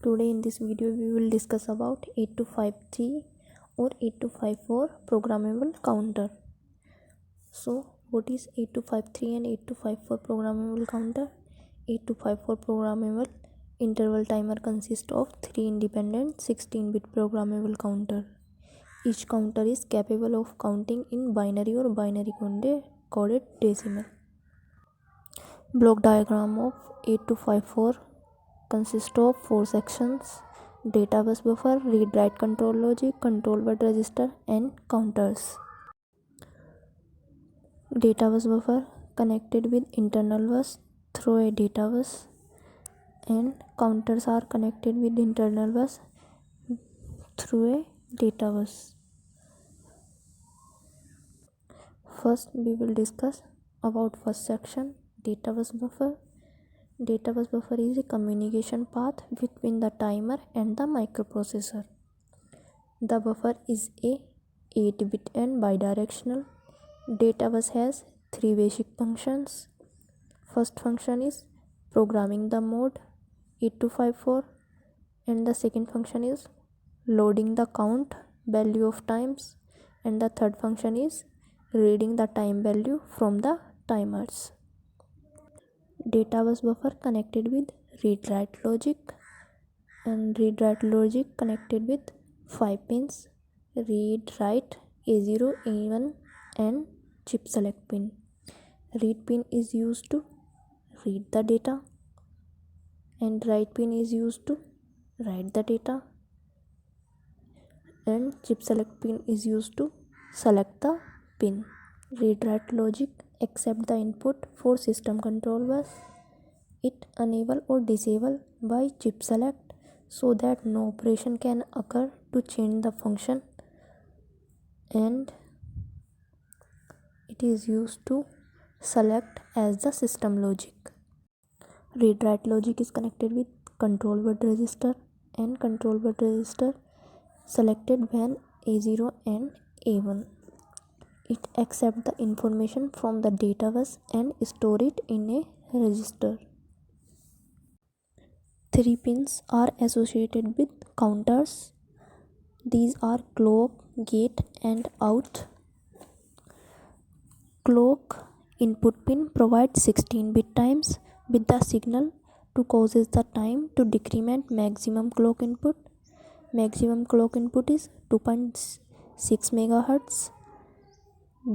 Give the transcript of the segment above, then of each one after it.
Today in this video we will discuss about 8253 or 8254 programmable counter. So what is 8253 and 8254 programmable counter? 8254 programmable interval timer consists of 3 independent 16-bit programmable counter. Each counter is capable of counting in binary or binary coded decimal. Block diagram of 8254 consists of 4 sections: data bus buffer, read write control logic, control word register, and counters. Data bus buffer connected with internal bus through a data bus, and counters are connected with internal bus through a data bus. First we will discuss about first section, data bus buffer. Data bus buffer is a communication path between the timer and the microprocessor. The buffer is a 8-bit and bidirectional. Data bus has 3 basic functions. First function is programming the mode 8254, and the second function is loading the count value of times, and the third function is reading the time value from the timers. Data bus buffer connected with read write logic, and read write logic connected with 5 pins: read write, A0, A1, and chip select pin. Read pin is used to read the data, and write pin is used to write the data, and chip select pin is used to select the pin. Read write logic accept the input for system control bus. It enable or disable by chip select so that no operation can occur to change the function, and it is used to select as the system logic. Read write logic is connected with control word register, and control word register selected when A0 and A1. It accepts the information from the data bus and store it in a register. 3 pins are associated with counters. These are clock, gate, and out. Clock input pin provides 16-bit times with the signal to causes the time to decrement maximum clock input. Maximum clock input is 2.6 MHz.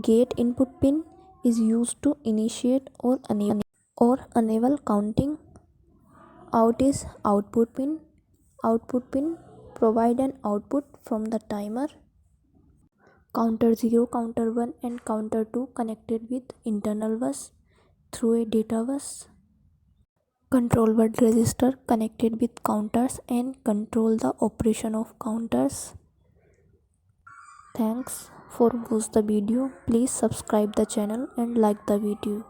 Gate input pin is used to initiate or enable counting. Out is output pin. Output pin provide an output from the timer. Counter 0, counter 1, and counter 2 connected with internal bus through a data bus. Control word register connected with counters and control the operation of counters. Thanks for watching the video. Please subscribe the channel and like the video.